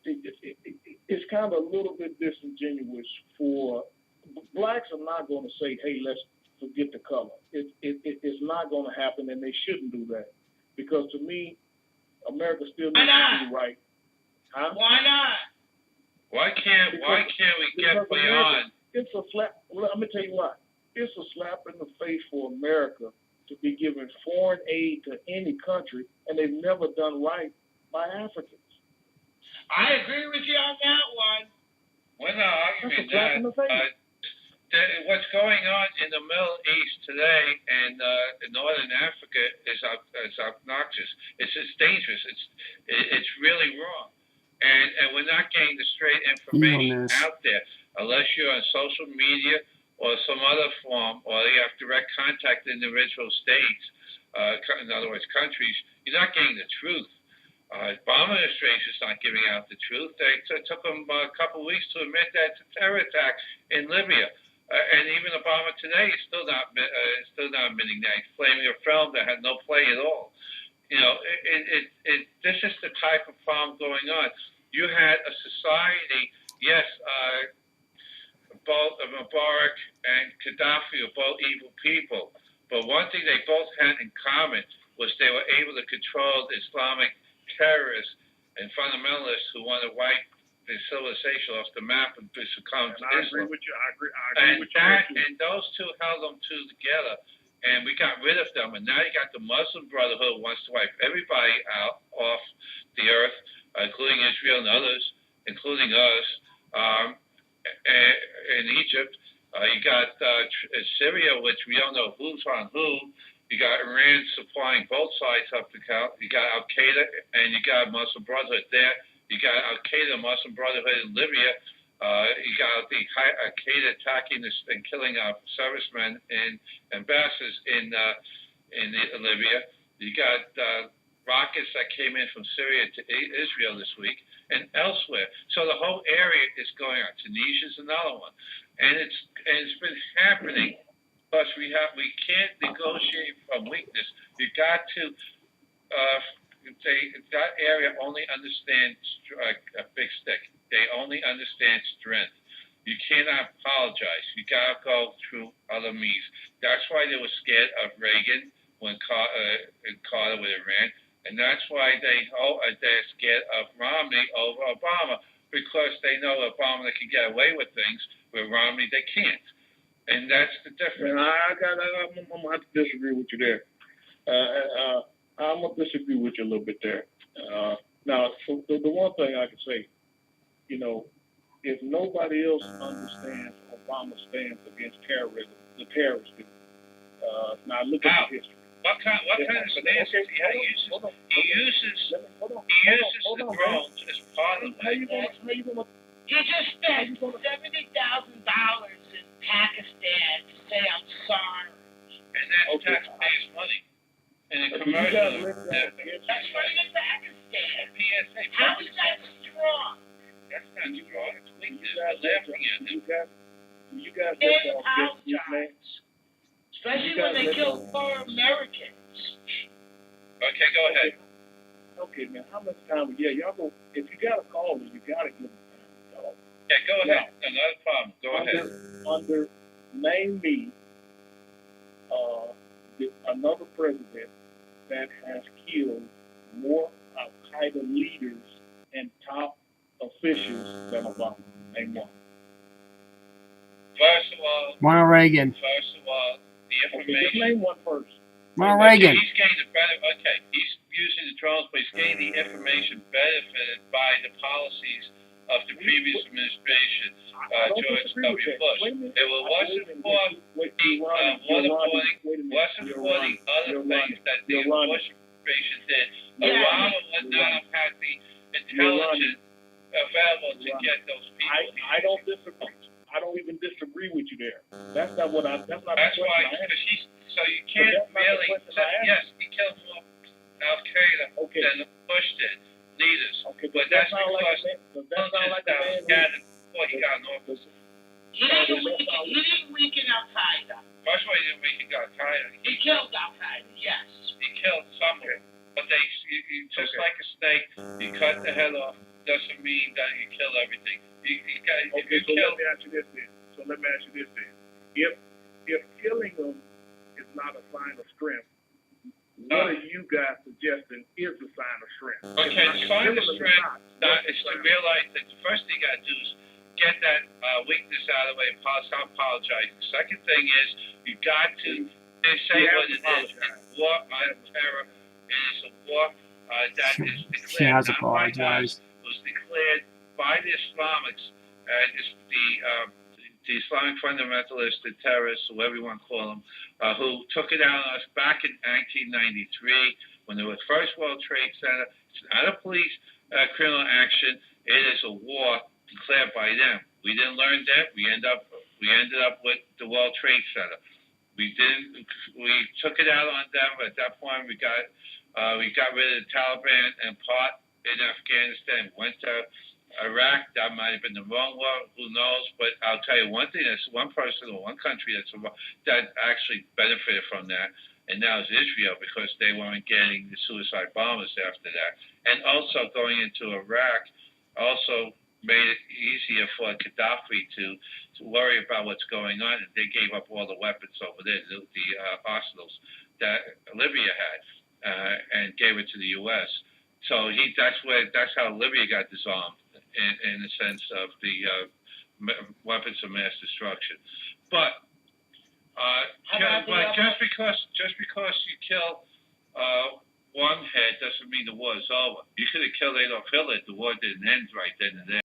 it's kind of a little bit disingenuous for blacks are not going to say, "Hey, let's forget the color." It's not going to happen, and they shouldn't do that because to me, America still needs to do right. Huh? Why not? Why can't we get beyond? It's a slap. Let me tell you why. It's a slap in the face for America to be giving foreign aid to any country, and they've never done right by Africans. I agree with you on that one. We're not arguing that. What's going on in the Middle East today and in Northern Africa is obnoxious. It's dangerous. It's really wrong. And we're not getting the straight information out there unless you're on social media or some other form, or you have direct contact with individual states, in other words, countries. You're not getting the truth. Obama administration is not giving out the truth. It took them a couple of weeks to admit that it's a terror attack in Libya, and even Obama today is still not admitting that. He's claiming a film that had no play at all. You know, this is the type of problem going on. You had a society, yes, both Mubarak and Gaddafi are both evil people, but one thing they both had in common was they were able to control the Islamic terrorists and fundamentalists who want to wipe the civilization off the map and succumb to Islam. I agree with you. I agree with you. And those two held them two together, and we got rid of them. And now you got the Muslim Brotherhood who wants to wipe everybody out off the earth, including Israel and others, including us. In Egypt, you got Syria, which we don't know who's on who. You got Iran supplying both sides up the count. You got Al Qaeda and you got Muslim Brotherhood there. You got Al Qaeda, Muslim Brotherhood in Libya. You got the Al Qaeda attacking and killing our servicemen and ambassadors in Libya. You got rockets that came in from Syria to Israel this week and elsewhere. So the whole area is going on. Tunisia's another one, and it's been happening. Plus, we can't negotiate from weakness. You got to that area only understands a big stick. They only understand strength. You cannot apologize. You got to go through other means. That's why they were scared of Reagan when Carter with Iran, and that's why they're scared of Romney over Obama, because they know Obama can get away with things where Romney they can't. And that's the difference. I'm going to have to disagree with you there. I'm going to disagree with you a little bit there. Now, so the one thing I can say, you know, if nobody else understands Obama's stance against terrorism, the terrorists do. Now, look at the history. What kind of stance does he uses the drones as part of it. He just spent $70,000 in Pakistan to say I'm sorry. And that's taxpayers' money. And a commercial. That's money in Pakistan. PSA. How is that strong? That's not strong. It's weakness. They're laughing at him. You guys apologize. Especially when they kill poor Americans. Okay, go ahead. Okay, man. How much time? Yeah, y'all go. If you got a caller, you got to give them time to talk. Yeah, go ahead. No, not a problem. Go ahead. Name me another president that has killed more Al-Qaeda leaders and top officials than Obama. Name one. First of all, Ronald Reagan. First of all, the information. Okay, just name one first. Ronald Reagan. He's getting the benefit. Okay, he's using the drones, but he's getting the information benefited by the policies of the previous administration, George W. Bush. It wasn't for the other things that the Bush administration did. Obama would not have had the intelligence available to get those people. I don't disagree. I don't even disagree with you there. That's not what That's not That's the why, question I asked. so you can't really say, yes, he killed more Al-Qaeda than Bush did, leaders. Okay, but that's because he got an office. He didn't weaken Al-Qaeda. First of all, he didn't weaken Al-Qaeda. He killed Al-Qaeda, yes. He killed someone. But just like a snake, you cut the head off, doesn't mean that you kill everything. Okay, so let me ask you this then. If killing them is not a sign of strength, what are you guys suggesting is a sign of strength? Okay, the sign of strength is to realize that the first thing you got to do is get that weakness out of the way and stop apologizing. The second thing is you got to say what it is. It's war on terror. It is a war that is declared. She has apologized. It was declared by the Islamics, the Islamic fundamentalists, the terrorists, whatever you want to call them, who took it out on us back in 1993 when there was First World Trade Center. It's not a police criminal action. It is a war declared by them. We didn't learn that. We ended up with the World Trade Center. We took it out on them. At that point, we got rid of the Taliban and part in Afghanistan. Went to Iraq. That might have been the wrong war. Who knows? But I'll tell you one thing. There's one person or one country that actually benefited from that, and that was Israel, because they weren't getting the suicide bombers after that. And also going into Iraq also made it easier for Gaddafi to worry about what's going on, and they gave up all the weapons over there, the arsenals that Libya had, and gave it to the U.S. So that's how Libya got disarmed, in the sense of the weapons of mass destruction. But just because you kill one head doesn't mean the war is over. You could have killed Adolf Hitler. The war didn't end right then and there.